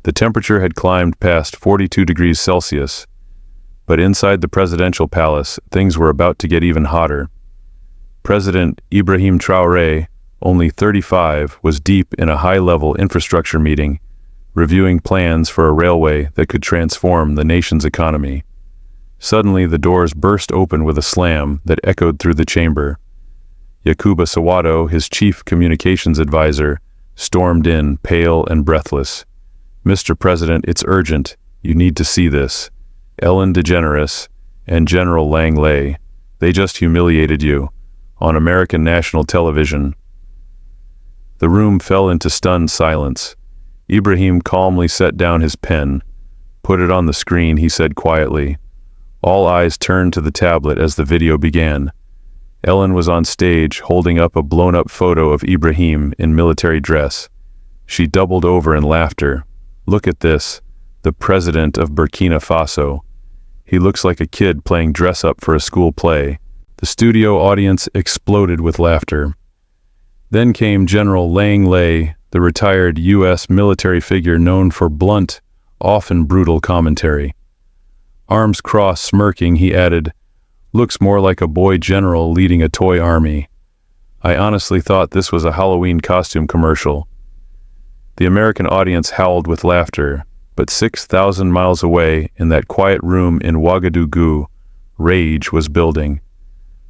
The temperature had climbed past 42 degrees Celsius, but inside the presidential palace, things were about to get even hotter. President Ibrahim Traoré, only 35, was deep in a high-level infrastructure meeting, reviewing plans for a railway that could transform the nation's economy. Suddenly, the doors burst open with a slam that echoed through the chamber. Yakuba Sawato, his chief communications advisor, stormed in, pale and breathless. "Mr. President, it's urgent. You need to see this. Ellen DeGeneres and General Langley, they just humiliated you on American national television." The room fell into stunned silence. Ibrahim calmly set down his pen. "Put it on the screen," he said quietly. All eyes turned to the tablet as the video began. Ellen was on stage holding up a blown-up photo of Ibrahim in military dress. She doubled over in laughter. "Look at this, the president of Burkina Faso. He looks like a kid playing dress-up for a school play." The studio audience exploded with laughter. Then came General Langley, the retired U.S. military figure known for blunt, often brutal commentary. Arms crossed, smirking, he added, "Looks more like a boy general leading a toy army. I honestly thought this was a Halloween costume commercial." The American audience howled with laughter, but 6,000 miles away, in that quiet room in Ouagadougou, rage was building.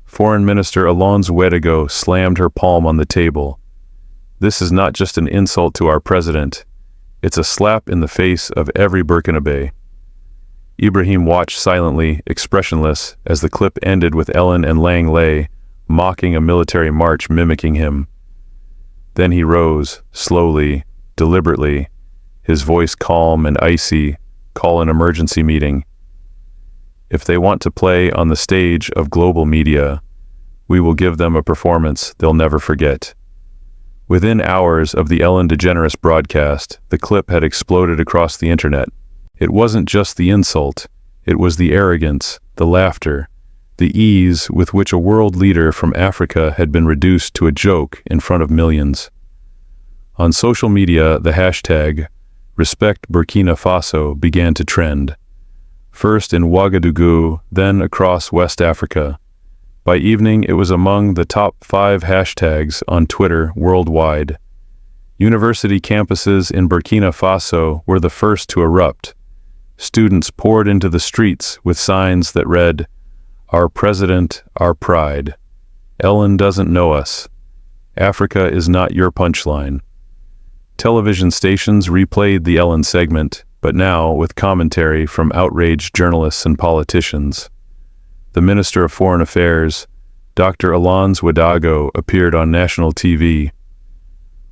Foreign Minister Alonso Ouedraogo slammed her palm on the table. "This is not just an insult to our president. It's a slap in the face of every Burkinabe." Ibrahim watched silently, expressionless, as the clip ended with Ellen and Langley mocking a military march mimicking him. Then he rose, slowly, deliberately, his voice calm and icy. "Call an emergency meeting. If they want to play on the stage of global media, we will give them a performance they'll never forget." Within hours of the Ellen DeGeneres broadcast, the clip had exploded across the internet. It wasn't just the insult, it was the arrogance, the laughter, the ease with which a world leader from Africa had been reduced to a joke in front of millions. On social media, the hashtag Respect Burkina Faso began to trend. First in Ouagadougou, then across West Africa. By evening, it was among the top 5 hashtags on Twitter worldwide. University campuses in Burkina Faso were the first to erupt. Students poured into the streets with signs that read, "Our President, our pride. Ellen doesn't know us. Africa is not your punchline." Television stations replayed the Ellen segment, but now with commentary from outraged journalists and politicians. The Minister of Foreign Affairs, Dr. Alonso Ouedraogo, appeared on national TV.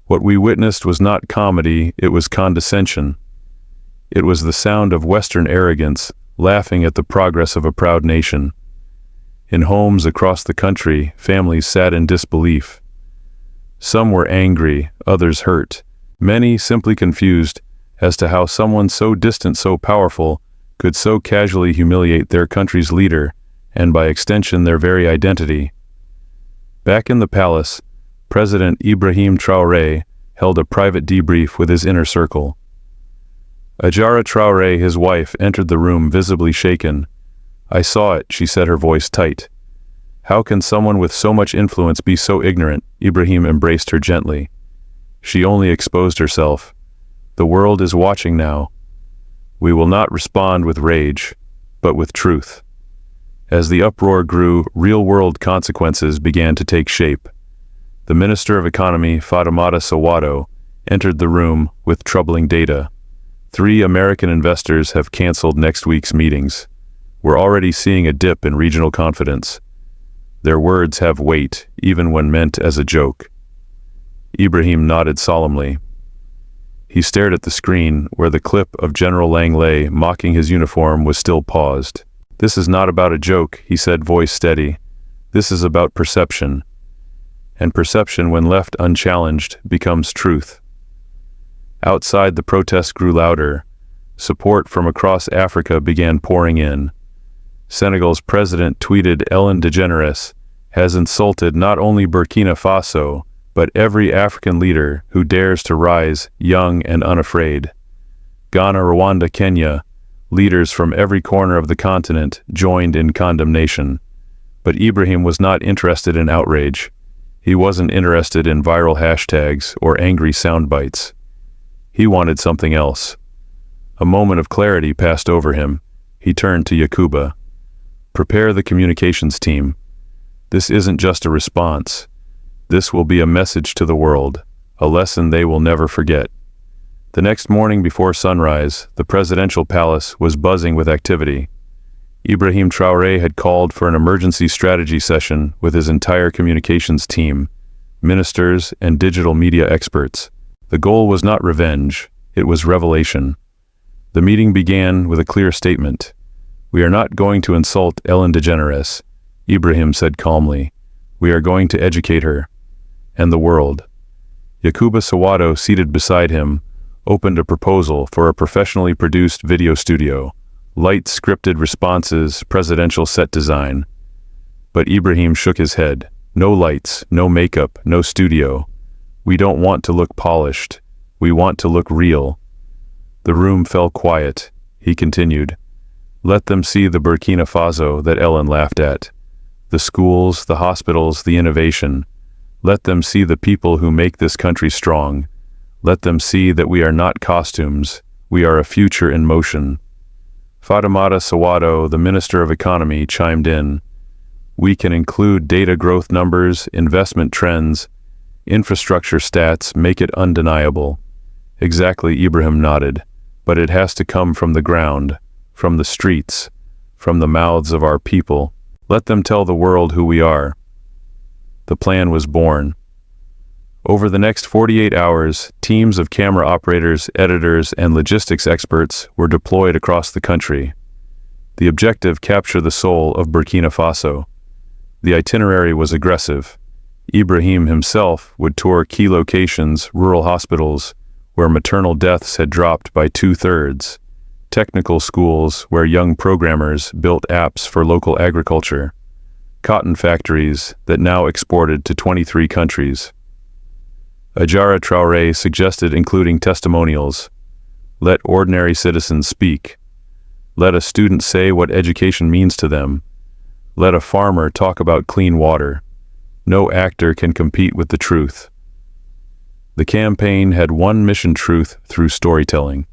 What we witnessed was not comedy, it was condescension. It was the sound of Western arrogance, laughing at the progress of a proud nation. In homes across the country, families sat in disbelief. Some were angry, others hurt, many simply confused as to how someone so distant, so powerful, could so casually humiliate their country's leader, and by extension their very identity. Back in the palace, President Ibrahim Traoré held a private debrief with his inner circle. Ajara Traoré, his wife, entered the room visibly shaken. "I saw it," she said, her voice tight. "How can someone with so much influence be so ignorant?" Ibrahim embraced her gently. "She only exposed herself. The world is watching now. We will not respond with rage, but with truth." As the uproar grew, real-world consequences began to take shape. The Minister of Economy, Fatoumata Sawato, entered the room with troubling data. 3 American investors have canceled next week's meetings. We're already seeing a dip in regional confidence. Their words have weight, even when meant as a joke. Ibrahim nodded solemnly. He stared at the screen, where the clip of General Langley mocking his uniform was still paused. "This is not about a joke," he said, voice steady. "This is about perception. And perception, when left unchallenged, becomes truth." Outside, the protests grew louder. Support from across Africa began pouring in. Senegal's president tweeted, "Ellen DeGeneres has insulted not only Burkina Faso, but every African leader who dares to rise young and unafraid." Ghana, Rwanda, Kenya, leaders from every corner of the continent joined in condemnation. But Ibrahim was not interested in outrage. He wasn't interested in viral hashtags or angry sound bites. He wanted something else. A moment of clarity passed over him. He turned to Yakuba. Prepare the communications team. This isn't just a response. This will be a message to the world, a lesson they will never forget. The next morning before sunrise, the presidential palace was buzzing with activity. Ibrahim Traoré had called for an emergency strategy session with his entire communications team, ministers, and digital media experts. The goal was not revenge, it was revelation. The meeting began with a clear statement. "We are not going to insult Ellen DeGeneres," Ibrahim said calmly. "We are going to educate her. And the world." Yakuba Sawado, seated beside him, opened a proposal for a professionally produced video studio. Light scripted responses, presidential set design. But Ibrahim shook his head. No lights, no makeup, no studio. We don't want to look polished. We want to look real. The room fell quiet. He continued. Let them see the Burkina Faso that Ellen laughed at. The schools, the hospitals, the innovation. Let them see the people who make this country strong. Let them see that we are not costumes. We are a future in motion. Fatimata Sawado, the Minister of Economy, chimed in. We can include data growth numbers, investment trends, infrastructure stats, make it undeniable. Exactly, Ibrahim nodded. But it has to come from the ground, from the streets, from the mouths of our people. Let them tell the world who we are. The plan was born. Over the next 48 hours, teams of camera operators, editors, and logistics experts were deployed across the country. The objective: capture the soul of Burkina Faso. The itinerary was aggressive. Ibrahim himself would tour key locations, rural hospitals, where maternal deaths had dropped by 2/3, technical schools where young programmers built apps for local agriculture, cotton factories that now exported to 23 countries. Ajara Traoré suggested including testimonials. Let ordinary citizens speak. Let a student say what education means to them. Let a farmer talk about clean water. No actor can compete with the truth. The campaign had one mission: truth through storytelling.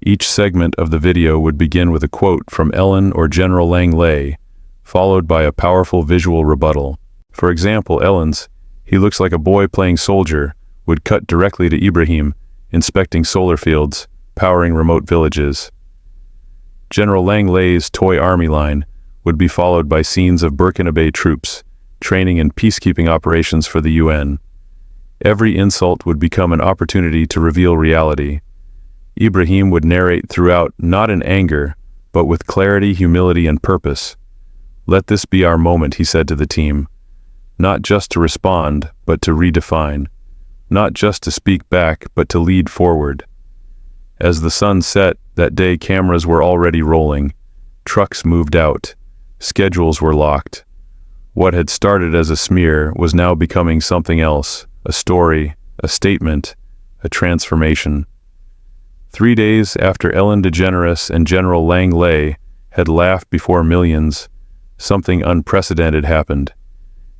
Each segment of the video would begin with a quote from Ellen or General Langley, followed by a powerful visual rebuttal. For example, Ellen's "He looks like a boy playing soldier" would cut directly to Ibrahim, inspecting solar fields, powering remote villages. General Langley's toy army line would be followed by scenes of Burkina troops, training in peacekeeping operations for the UN. Every insult would become an opportunity to reveal reality. Ibrahim would narrate throughout, not in anger, but with clarity, humility, and purpose. Let this be our moment, he said to the team. Not just to respond, but to redefine. Not just to speak back, but to lead forward. As the sun set that day, cameras were already rolling. Trucks moved out. Schedules were locked. What had started as a smear was now becoming something else, a story, a statement, a transformation. 3 days after Ellen DeGeneres and General Langley had laughed before millions, something unprecedented happened.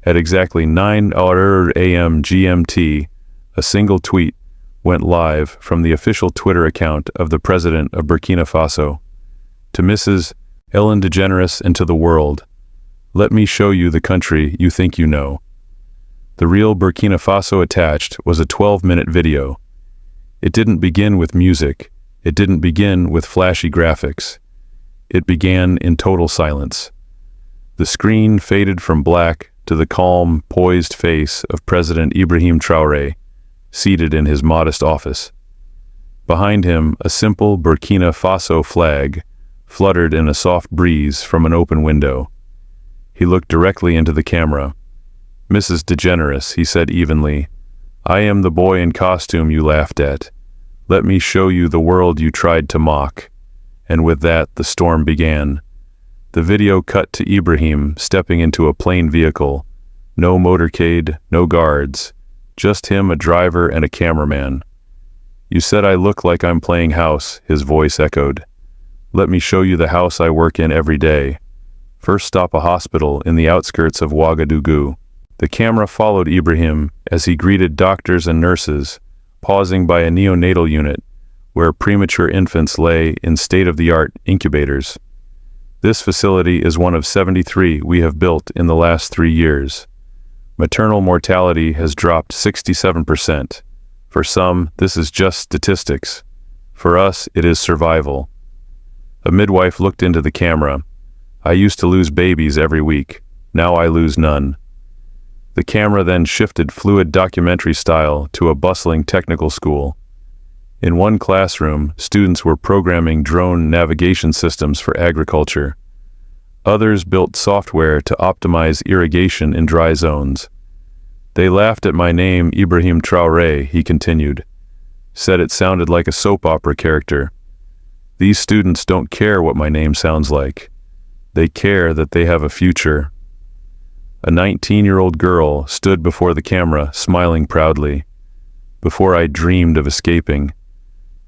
At exactly 9 a.m. GMT, a single tweet went live from the official Twitter account of the President of Burkina Faso. To Mrs. Ellen DeGeneres and to the world, let me show you the country you think you know. The real Burkina Faso attached was a 12-minute video. It didn't begin with music. It didn't begin with flashy graphics. It began in total silence. The screen faded from black to the calm, poised face of President Ibrahim Traoré, seated in his modest office. Behind him, a simple Burkina Faso flag fluttered in a soft breeze from an open window. He looked directly into the camera. Mrs. DeGeneres, he said evenly, I am the boy in costume you laughed at. Let me show you the world you tried to mock. And with that, the storm began. The video cut to Ibrahim stepping into a plain vehicle. No motorcade, no guards. Just him, a driver, and a cameraman. You said I look like I'm playing house, his voice echoed. Let me show you the house I work in every day. First stop a hospital in the outskirts of Ouagadougou. The camera followed Ibrahim as he greeted doctors and nurses, pausing by a neonatal unit where premature infants lay in state-of-the-art incubators. This facility is one of 73 we have built in the last 3 years. Maternal mortality has dropped 67%. For some, this is just statistics. For us, it is survival. A midwife looked into the camera. I used to lose babies every week. Now I lose none. The camera then shifted fluid documentary style to a bustling technical school. In one classroom, students were programming drone navigation systems for agriculture. Others built software to optimize irrigation in dry zones. They laughed at my name, Ibrahim Traoré, he continued. Said it sounded like a soap opera character. These students don't care what my name sounds like. They care that they have a future. A 19-year-old girl stood before the camera, smiling proudly. Before I dreamed of escaping.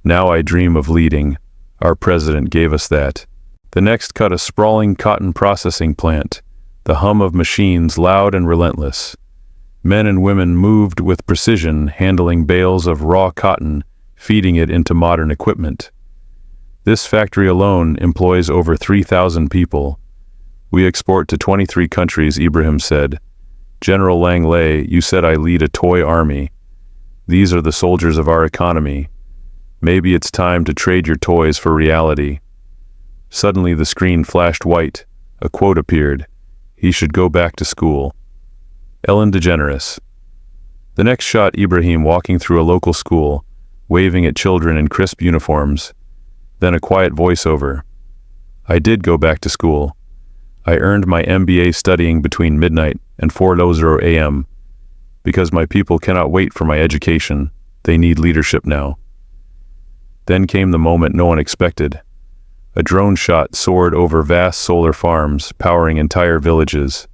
Now I dream of leading. Our president gave us that. The next cut a sprawling cotton processing plant, the hum of machines loud and relentless. Men and women moved with precision, handling bales of raw cotton, feeding it into modern equipment. This factory alone employs over 3,000 people. We export to 23 countries, Ibrahim said. General Langley, you said I lead a toy army. These are the soldiers of our economy. Maybe it's time to trade your toys for reality. Suddenly the screen flashed white. A quote appeared. He should go back to school. Ellen DeGeneres. The next shot Ibrahim walking through a local school, waving at children in crisp uniforms. Then a quiet voiceover. I did go back to school. I earned my MBA studying between midnight and 4:00 a.m. Because my people cannot wait for my education. They need leadership now. Then came the moment no one expected. A drone shot soared over vast solar farms, powering entire villages.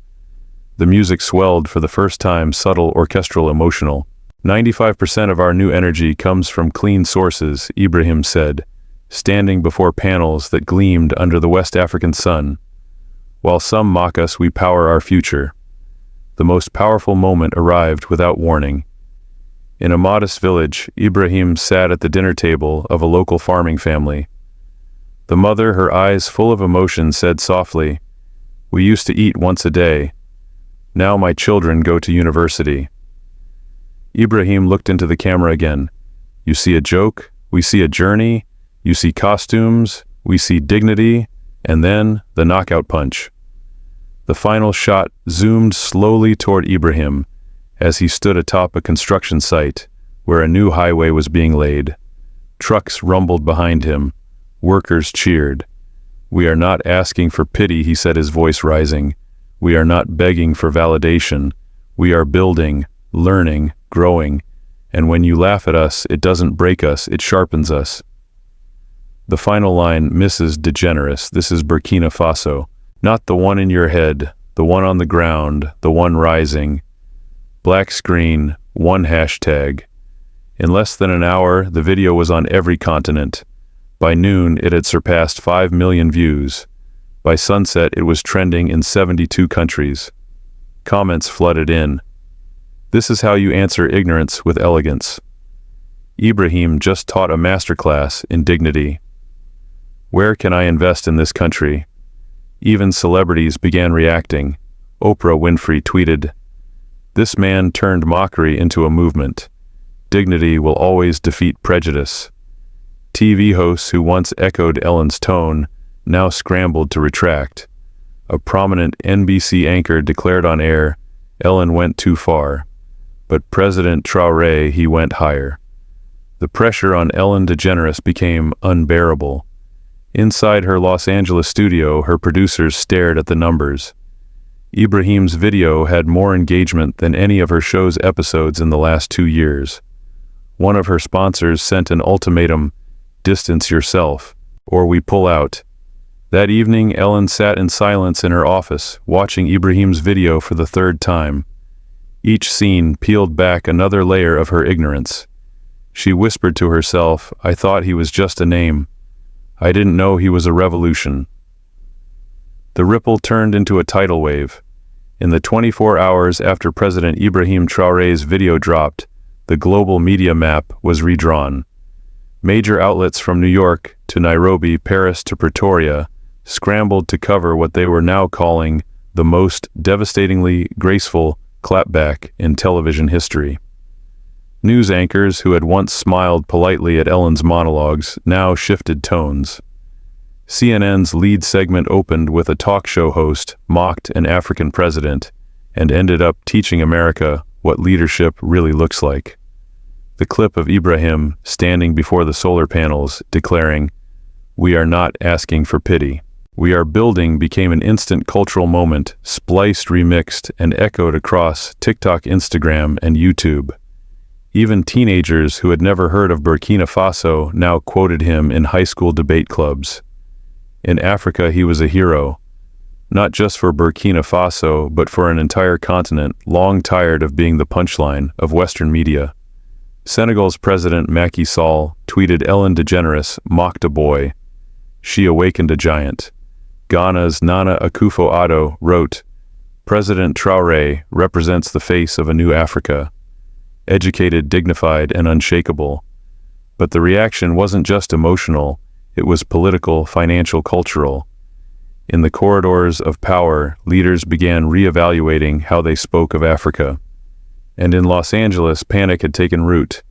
The music swelled for the first time, subtle, orchestral, emotional. 95% of our new energy comes from clean sources, Ibrahim said, standing before panels that gleamed under the West African sun. While some mock us, we power our future. The most powerful moment arrived without warning. In a modest village, Ibrahim sat at the dinner table of a local farming family. The mother, her eyes full of emotion, said softly, "We used to eat once a day. Now my children go to university." Ibrahim looked into the camera again. You see a joke, we see a journey, you see costumes, we see dignity, and then the knockout punch. The final shot zoomed slowly toward Ibrahim as he stood atop a construction site where a new highway was being laid. Trucks rumbled behind him. Workers cheered. "We are not asking for pity," he said, his voice rising. "We are not begging for validation. We are building, learning, growing. And when you laugh at us, it doesn't break us, it sharpens us." The final line, Mrs. DeGeneres, this is Burkina Faso. Not the one in your head, the one on the ground, the one rising. Black screen, one hashtag. In less than an hour, the video was on every continent. By noon, it had surpassed 5 million views. By sunset, it was trending in 72 countries. Comments flooded in. This is how you answer ignorance with elegance. Ibrahim just taught a masterclass in dignity. Where can I invest in this country? Even celebrities began reacting. Oprah Winfrey tweeted, "This man turned mockery into a movement. Dignity will always defeat prejudice." TV hosts who once echoed Ellen's tone now scrambled to retract. A prominent NBC anchor declared on air, "Ellen went too far." But President Traoré, he went higher. The pressure on Ellen DeGeneres became unbearable. Inside her Los Angeles studio, her producers stared at the numbers. Ibrahim's video had more engagement than any of her show's episodes in the last 2 years. One of her sponsors sent an ultimatum, "Distance yourself, or we pull out." That evening, Ellen sat in silence in her office, watching Ibrahim's video for the 3rd time. Each scene peeled back another layer of her ignorance. She whispered to herself, "I thought he was just a name. I didn't know he was a revolution." The ripple turned into a tidal wave. In the 24 hours after President Ibrahim Traoré's video dropped, the global media map was redrawn. Major outlets from New York to Nairobi, Paris to Pretoria scrambled to cover what they were now calling the most devastatingly graceful clapback in television history. News anchors who had once smiled politely at Ellen's monologues now shifted tones. CNN's lead segment opened with a talk show host mocked an African president and ended up teaching America what leadership really looks like. The clip of Ibrahim standing before the solar panels declaring, "We are not asking for pity. We are building" became an instant cultural moment, spliced, remixed, and echoed across TikTok, Instagram, and YouTube. Even teenagers who had never heard of Burkina Faso now quoted him in high school debate clubs. In Africa, he was a hero, not just for Burkina Faso, but for an entire continent long tired of being the punchline of Western media. Senegal's President Macky Sall tweeted, "Ellen DeGeneres mocked a boy. She awakened a giant." Ghana's Nana Akufo-Addo wrote, "President Traoré represents the face of a new Africa, educated, dignified, and unshakable." But the reaction wasn't just emotional, it was political, financial, cultural. In the corridors of power, leaders began re-evaluating how they spoke of Africa. And in Los Angeles, panic had taken root.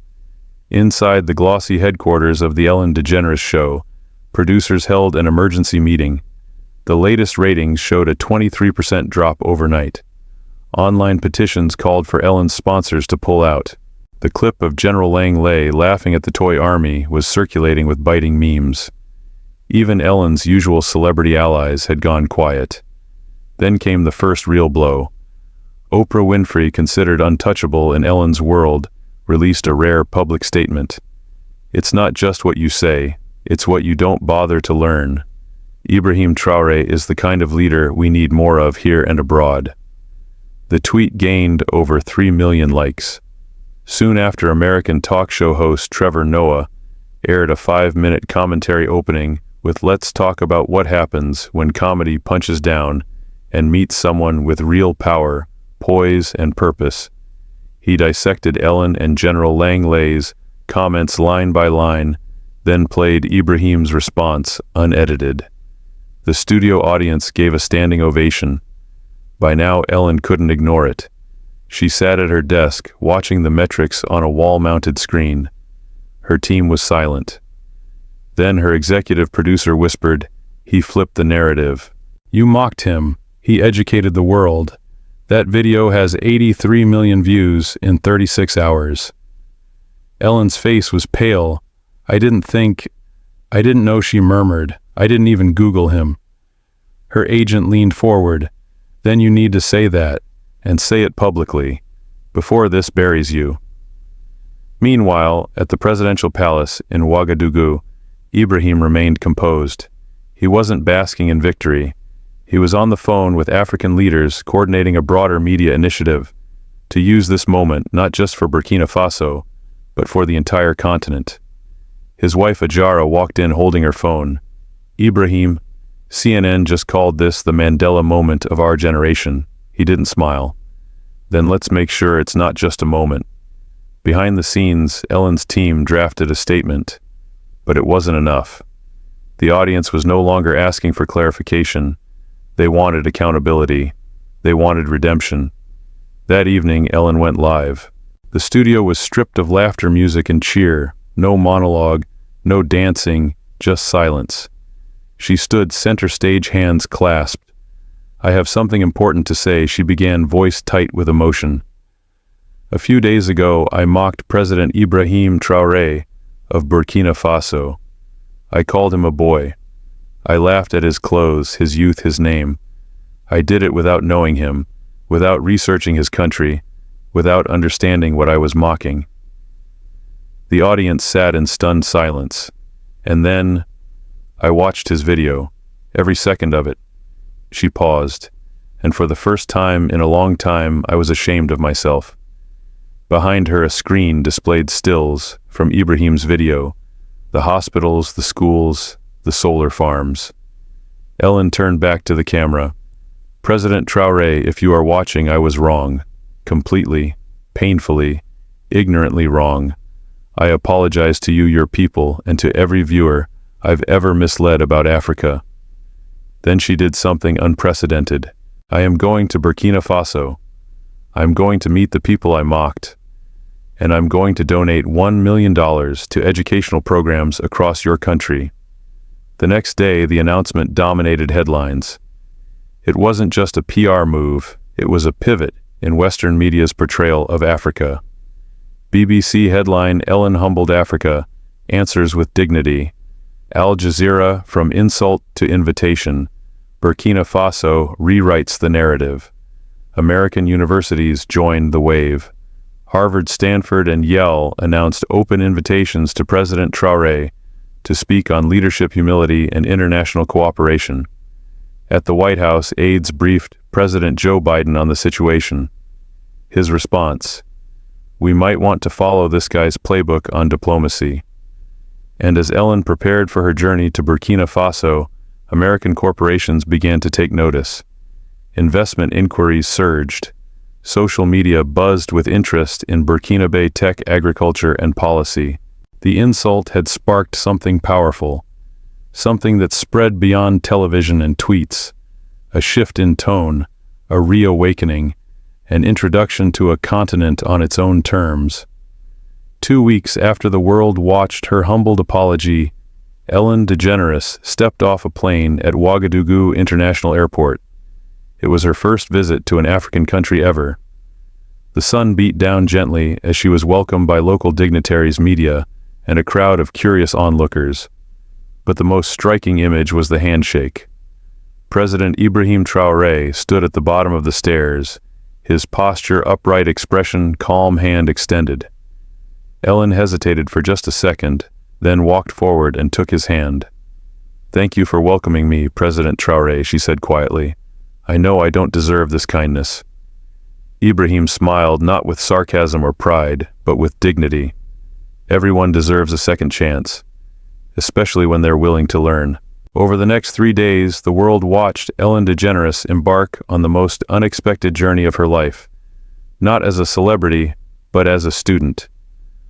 Inside the glossy headquarters of the Ellen DeGeneres show, producers held an emergency meeting. The latest ratings showed a 23% drop overnight. Online petitions called for Ellen's sponsors to pull out. The clip of General Langley laughing at the toy army was circulating with biting memes. Even Ellen's usual celebrity allies had gone quiet. Then came the first real blow. Oprah Winfrey, considered untouchable in Ellen's world, released a rare public statement. "It's not just what you say, it's what you don't bother to learn. Ibrahim Traoré is the kind of leader we need more of here and abroad." The tweet gained over 3 million likes. Soon after, American talk show host Trevor Noah aired a 5-minute commentary opening with "Let's talk about what happens when comedy punches down and meets someone with real power, poise, and purpose." He dissected Ellen and General Langley's comments line by line, then played Ibrahim's response unedited. The studio audience gave a standing ovation. By now, Ellen couldn't ignore it. She sat at her desk, watching the metrics on a wall-mounted screen. Her team was silent. Then her executive producer whispered, "He flipped the narrative. You mocked him. He educated the world. That video has 83 million views in 36 hours." Ellen's face was pale. I didn't know," she murmured. "I didn't even Google him." Her agent leaned forward. "Then you need to say that, and say it publicly, before this buries you." Meanwhile, at the presidential palace in Ouagadougou, Ibrahim remained composed. He wasn't basking in victory. He was on the phone with African leaders coordinating a broader media initiative to use this moment not just for Burkina Faso, but for the entire continent. His wife Ajara walked in holding her phone. "Ibrahim, CNN just called this the Mandela moment of our generation." He didn't smile. "Then let's make sure it's not just a moment." Behind the scenes, Ellen's team drafted a statement, but it wasn't enough. The audience was no longer asking for clarification. They wanted accountability. They wanted redemption. That evening, Ellen went live. The studio was stripped of laughter, music, and cheer. No monologue, no dancing, just silence. She stood center stage, hands clasped. "I have something important to say," she began, voice tight with emotion. "A few days ago, I mocked President Ibrahim Traoré of Burkina Faso. I called him a boy. I laughed at his clothes, his youth, his name. I did it without knowing him, without researching his country, without understanding what I was mocking." The audience sat in stunned silence. And then, I watched his video, every second of it. She paused, and for the first time in a long time, I was ashamed of myself. Behind her a screen displayed stills from Ibrahim's video, the hospitals, the schools, the solar farms. Ellen turned back to the camera. "President Traoré, if you are watching, I was wrong. Completely, painfully, ignorantly wrong. I apologize to you, your people, and to every viewer I've ever misled about Africa." Then she did something unprecedented. "I am going to Burkina Faso. I'm going to meet the people I mocked. And I'm going to donate $1 million to educational programs across your country." The next day, the announcement dominated headlines. It wasn't just a PR move, it was a pivot in Western media's portrayal of Africa. BBC headline, "Ellen humbled Africa, answers with dignity." Al Jazeera, "From insult to invitation. Burkina Faso rewrites the narrative." American universities joined the wave. Harvard, Stanford, and Yale announced open invitations to President Traoré to speak on leadership, humility, and international cooperation. At the White House, aides briefed President Joe Biden on the situation. His response: "We might want to follow this guy's playbook on diplomacy." And as Ellen prepared for her journey to Burkina Faso, American corporations began to take notice. Investment inquiries surged. Social media buzzed with interest in Burkinabe tech, agriculture, and policy. The insult had sparked something powerful, something that spread beyond television and tweets, a shift in tone, a reawakening, an introduction to a continent on its own terms. 2 weeks after the world watched her humbled apology, Ellen DeGeneres stepped off a plane at Ouagadougou International Airport. It was her first visit to an African country ever. The sun beat down gently as she was welcomed by local dignitaries, media, and a crowd of curious onlookers. But the most striking image was the handshake. President Ibrahim Traoré stood at the bottom of the stairs, his posture upright, expression calm, hand extended. Ellen hesitated for just a second, then walked forward and took his hand. "Thank you for welcoming me, President Traoré," she said quietly. "I know I don't deserve this kindness." Ibrahim smiled, not with sarcasm or pride, but with dignity. Everyone deserves a second chance, especially when they're willing to learn. Over the next 3 days, the world watched Ellen DeGeneres embark on the most unexpected journey of her life, not as a celebrity, but as a student.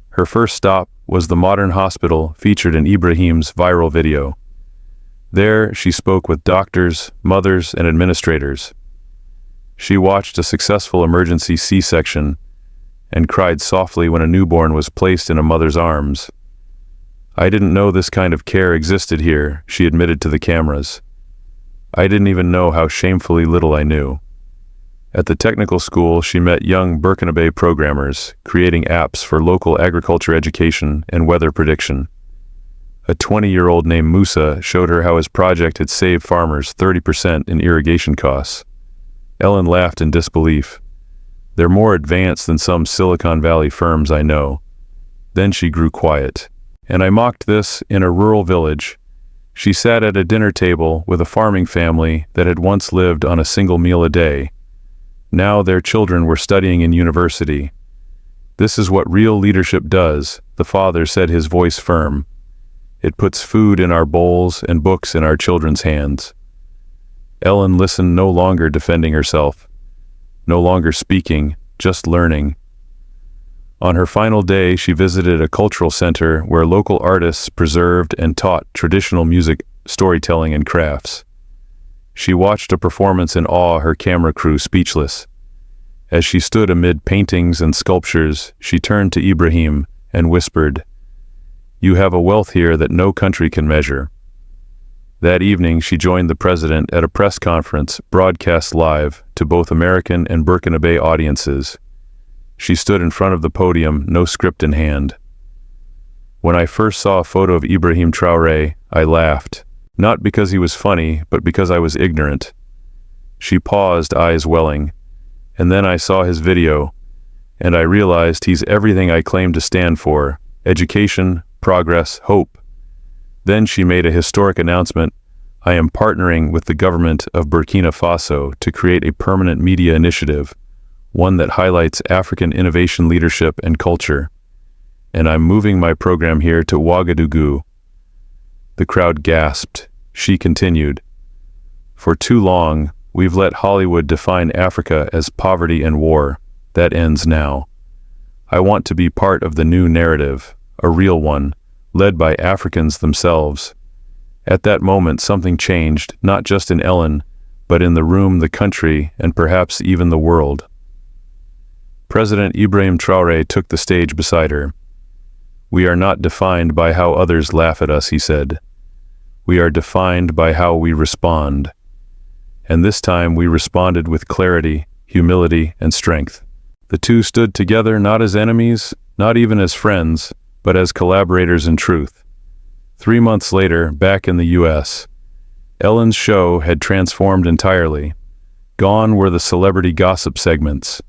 Her first stop was the modern hospital featured in Ibrahim's viral video. There, she spoke with doctors, mothers, and administrators. She watched a successful emergency C-section and cried softly when a newborn was placed in a mother's arms. "I didn't know this kind of care existed here," she admitted to the cameras. "I didn't even know how shamefully little I knew." At the technical school, she met young Burkinabe programmers, creating apps for local agriculture education and weather prediction. A 20-year-old named Musa showed her how his project had saved farmers 30% in irrigation costs. Ellen laughed in disbelief. "They're more advanced than some Silicon Valley firms I know." Then she grew quiet. "And I mocked this in a rural village." She sat at a dinner table with a farming family that had once lived on a single meal a day. Now their children were studying in university. "This is what real leadership does," the father said, his voice firm. "It puts food in our bowls and books in our children's hands." Ellen listened, no longer defending herself, no longer speaking, just learning. On her final day, she visited a cultural center where local artists preserved and taught traditional music, storytelling, and crafts. She watched a performance in awe, her camera crew speechless. As she stood amid paintings and sculptures, she turned to Ibrahim and whispered, "You have a wealth here that no country can measure." That evening, she joined the president at a press conference broadcast live to both American and Burkinabe audiences. She stood in front of the podium, no script in hand. "When I first saw a photo of Ibrahim Traoré, I laughed. Not because he was funny, but because I was ignorant." She paused, eyes welling. "And then I saw his video, and I realized he's everything I claim to stand for: education, progress, hope." Then she made a historic announcement: "I am partnering with the government of Burkina Faso to create a permanent media initiative, one that highlights African innovation leadership and culture. And I'm moving my program here to Ouagadougou. The crowd gasped. She continued, "For too long, we've let Hollywood define Africa as poverty and war. That ends now. I want to be part of the new narrative, a real one, led by Africans themselves." At that moment, something changed, not just in Ellen, but in the room, the country, and perhaps even the world. President Ibrahim Traoré took the stage beside her. "We are not defined by how others laugh at us," he said. "We are defined by how we respond." And this time we responded with clarity, humility, and strength. The two stood together not as enemies, not even as friends, but as collaborators in truth. 3 months later, back in the U.S., Ellen's show had transformed entirely. Gone were the celebrity gossip segments.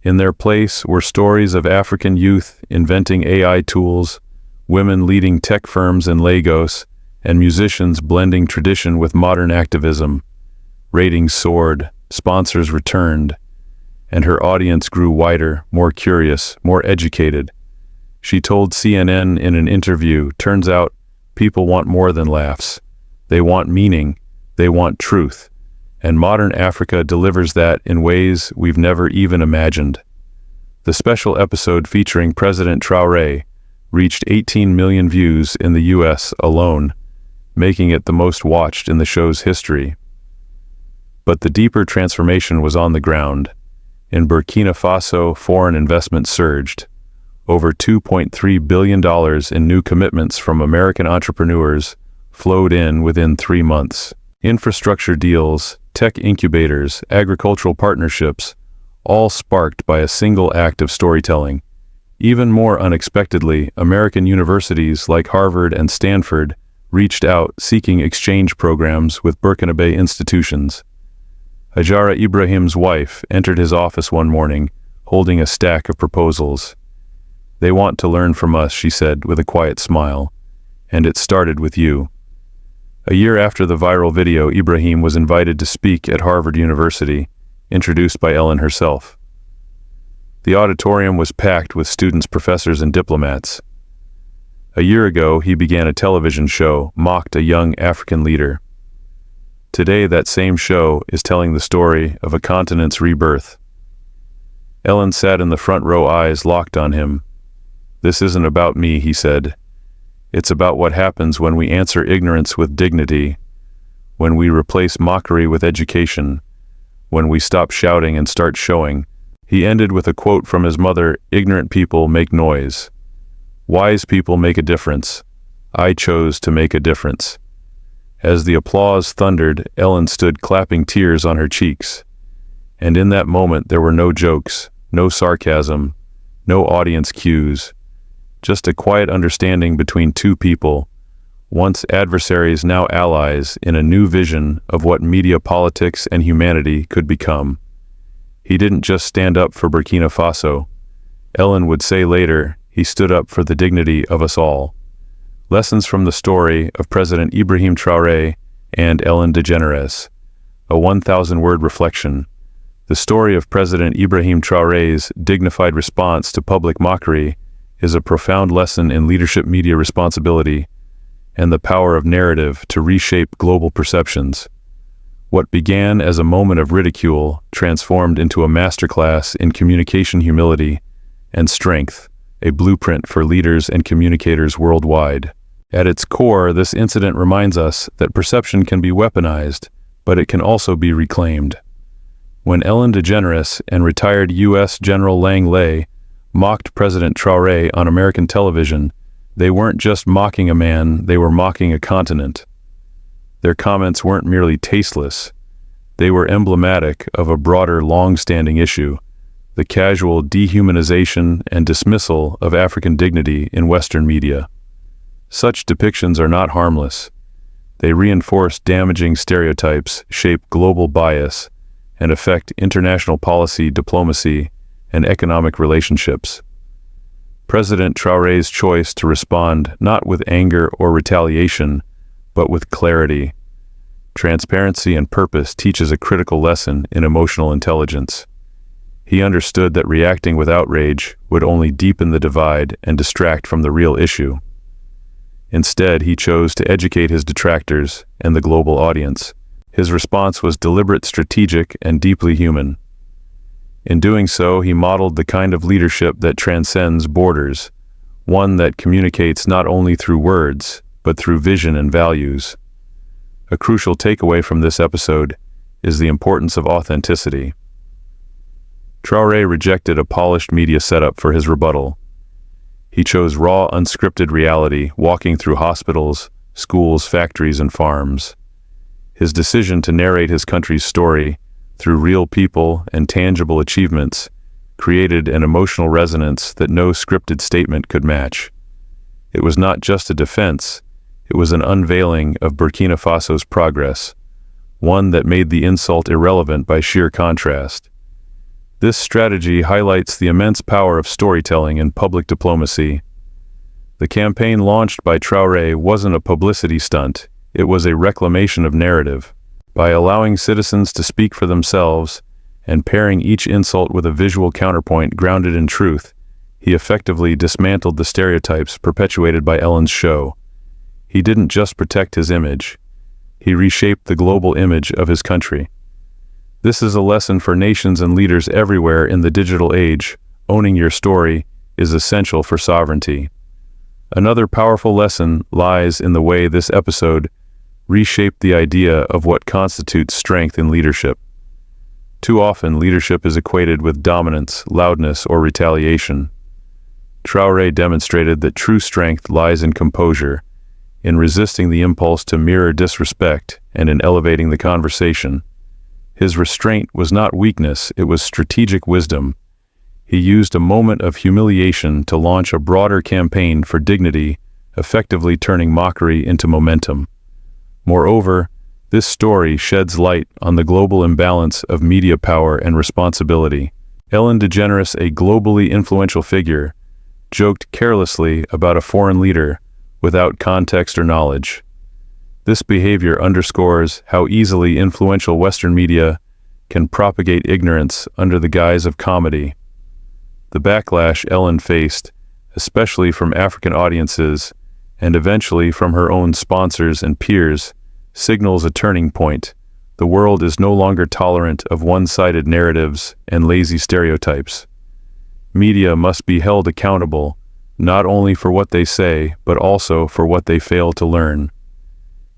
In their place were stories of African youth inventing AI tools, women leading tech firms in Lagos, and musicians blending tradition with modern activism. Ratings soared, sponsors returned, and her audience grew wider, more curious, more educated. She told CNN in an interview, "Turns out, people want more than laughs. They want meaning, they want truth. And modern Africa delivers that in ways we've never even imagined." The special episode featuring President Traoré reached 18 million views in the US alone, making it the most watched in the show's history. But the deeper transformation was on the ground. In Burkina Faso, foreign investment surged. Over $2.3 billion in new commitments from American entrepreneurs flowed in within 3 months. Infrastructure deals, tech incubators, agricultural partnerships, all sparked by a single act of storytelling. Even more unexpectedly, American universities like Harvard and Stanford reached out seeking exchange programs with Burkinabe institutions. Hajara Ibrahim's wife entered his office one morning, holding a stack of proposals. "They want to learn from us," she said with a quiet smile. "And it started with you." A year after the viral video, Ibrahim was invited to speak at Harvard University, introduced by Ellen herself. The auditorium was packed with students, professors, and diplomats. A year ago, he began a television show, mocked a young African leader. Today, that same show is telling the story of a continent's rebirth. Ellen sat in the front row, eyes locked on him. "This isn't about me," he said. "It's about what happens when we answer ignorance with dignity, when we replace mockery with education, when we stop shouting and start showing." He ended with a quote from his mother, "Ignorant people make noise. Wise people make a difference. I chose to make a difference." As the applause thundered, Ellen stood clapping, tears on her cheeks. And in that moment there were no jokes, no sarcasm, no audience cues. Just a quiet understanding between two people, once adversaries, now allies, in a new vision of what media, politics, and humanity could become. He didn't just stand up for Burkina Faso. Ellen would say later, he stood up for the dignity of us all. Lessons from the story of President Ibrahim Traoré and Ellen DeGeneres. A 1,000-word reflection. The story of President Ibrahim Traoré's dignified response to public mockery is a profound lesson in leadership, media responsibility, and the power of narrative to reshape global perceptions. What began as a moment of ridicule transformed into a masterclass in communication, humility, and strength, a blueprint for leaders and communicators worldwide. At its core, this incident reminds us that perception can be weaponized, but it can also be reclaimed. When Ellen DeGeneres and retired U.S. General Langley mocked President Traoré on American television, they weren't just mocking a man, they were mocking a continent. Their comments weren't merely tasteless. They were emblematic of a broader, long-standing issue, the casual dehumanization and dismissal of African dignity in Western media. Such depictions are not harmless. They reinforce damaging stereotypes, shape global bias, and affect international policy, diplomacy, and economic relationships. President Traoré's choice to respond not with anger or retaliation, but with clarity, transparency, and purpose teaches a critical lesson in emotional intelligence. He understood that reacting with outrage would only deepen the divide and distract from the real issue. Instead, he chose to educate his detractors and the global audience. His response was deliberate, strategic, and deeply human. In doing so, he modeled the kind of leadership that transcends borders, one that communicates not only through words, but through vision and values. A crucial takeaway from this episode is the importance of authenticity. Traoré rejected a polished media setup for his rebuttal. He chose raw, unscripted reality, walking through hospitals, schools, factories, and farms. His decision to narrate his country's story through real people and tangible achievements created an emotional resonance that no scripted statement could match. It was not just a defense, it was an unveiling of Burkina Faso's progress, one that made the insult irrelevant by sheer contrast. This strategy highlights the immense power of storytelling in public diplomacy. The campaign launched by Traoré wasn't a publicity stunt, it was a reclamation of narrative. By allowing citizens to speak for themselves and pairing each insult with a visual counterpoint grounded in truth, he effectively dismantled the stereotypes perpetuated by Ellen's show. He didn't just protect his image, he reshaped the global image of his country. This is a lesson for nations and leaders everywhere in the digital age. Owning your story is essential for sovereignty. Another powerful lesson lies in the way this episode reshaped the idea of what constitutes strength in leadership. Too often, leadership is equated with dominance, loudness, or retaliation. Traoré demonstrated that true strength lies in composure, in resisting the impulse to mirror disrespect, and in elevating the conversation. His restraint was not weakness, it was strategic wisdom. He used a moment of humiliation to launch a broader campaign for dignity, effectively turning mockery into momentum. Moreover, this story sheds light on the global imbalance of media power and responsibility. Ellen DeGeneres, a globally influential figure, joked carelessly about a foreign leader without context or knowledge. This behavior underscores how easily influential Western media can propagate ignorance under the guise of comedy. The backlash Ellen faced, especially from African audiences and eventually from her own sponsors and peers, signals a turning point. The world is no longer tolerant of one-sided narratives and lazy stereotypes. Media must be held accountable, not only for what they say, but also for what they fail to learn.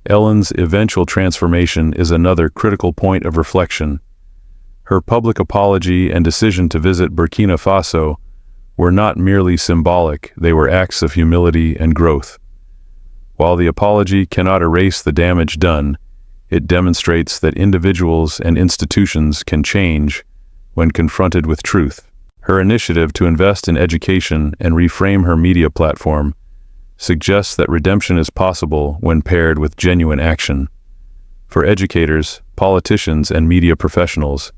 Ellen's eventual transformation is another critical point of reflection. Her public apology and decision to visit Burkina Faso were not merely symbolic, they were acts of humility and growth. While the apology cannot erase the damage done, it demonstrates that individuals and institutions can change when confronted with truth. Her initiative to invest in education and reframe her media platform suggests that redemption is possible when paired with genuine action. For educators, politicians, and media professionals,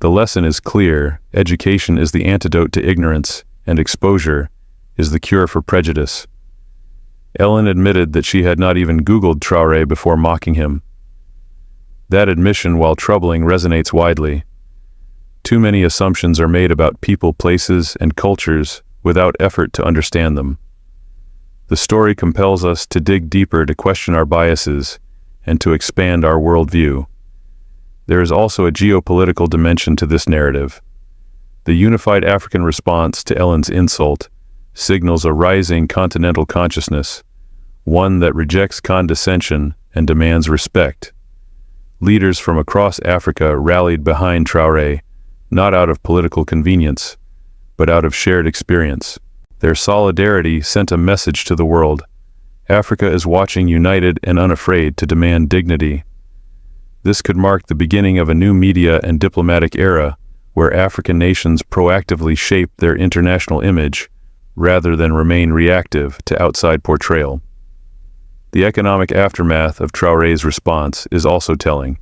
the lesson is clear: education is the antidote to ignorance, and exposure is the cure for prejudice. Ellen admitted that she had not even Googled Traoré before mocking him. That admission, while troubling, resonates widely. Too many assumptions are made about people, places, and cultures without effort to understand them. The story compels us to dig deeper, to question our biases, and to expand our worldview. There is also a geopolitical dimension to this narrative. The unified African response to Ellen's insult signals a rising continental consciousness, one that rejects condescension and demands respect. Leaders from across Africa rallied behind Traoré, not out of political convenience, but out of shared experience. Their solidarity sent a message to the world. Africa is watching, united and unafraid to demand dignity. This could mark the beginning of a new media and diplomatic era where African nations proactively shape their international image rather than remain reactive to outside portrayal. The economic aftermath of Traoré's response is also telling.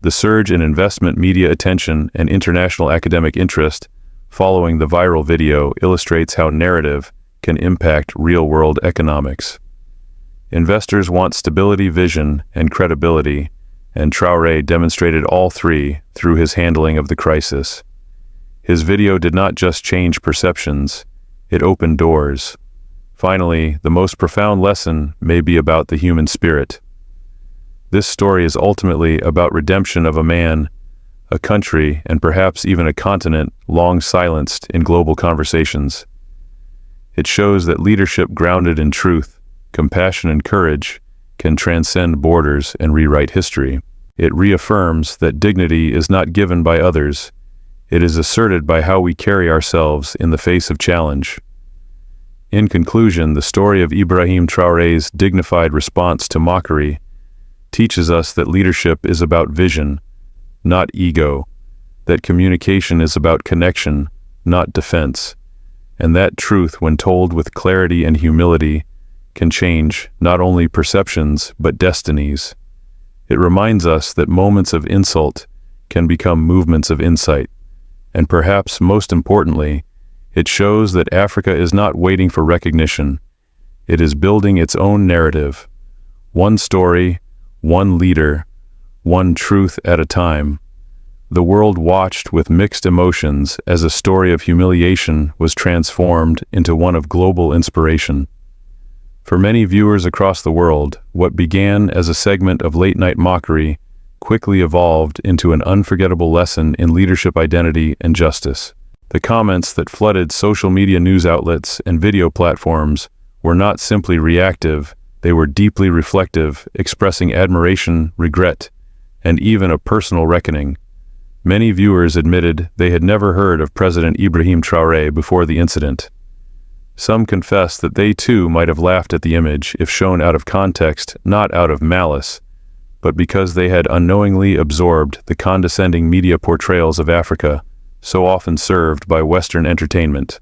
The surge in investment, media attention, and international academic interest following the viral video illustrates how narrative can impact real-world economics. Investors want stability, vision, and credibility, and Traoré demonstrated all three through his handling of the crisis. His video did not just change perceptions, it opened doors. Finally, the most profound lesson may be about the human spirit. This story is ultimately about redemption of a man, a country, and perhaps even a continent long silenced in global conversations. It shows that leadership grounded in truth, compassion, and courage can transcend borders and rewrite history. It reaffirms that dignity is not given by others, it is asserted by how we carry ourselves in the face of challenge. In conclusion, the story of Ibrahim Traoré's dignified response to mockery teaches us that leadership is about vision, not ego, that communication is about connection, not defense, and that truth, when told with clarity and humility, can change not only perceptions but destinies. It reminds us that moments of insult can become movements of insight, and perhaps most importantly, it shows that Africa is not waiting for recognition. It is building its own narrative, one story, one leader, one truth at a time. The world watched with mixed emotions as a story of humiliation was transformed into one of global inspiration. For many viewers across the world, what began as a segment of late-night mockery quickly evolved into an unforgettable lesson in leadership identity and justice. The comments that flooded social media news outlets and video platforms were not simply reactive, they were deeply reflective, expressing admiration, regret, and even a personal reckoning. Many viewers admitted they had never heard of President Ibrahim Traoré before the incident. Some confessed that they too might have laughed at the image if shown out of context, not out of malice, but because they had unknowingly absorbed the condescending media portrayals of Africa so often served by Western entertainment.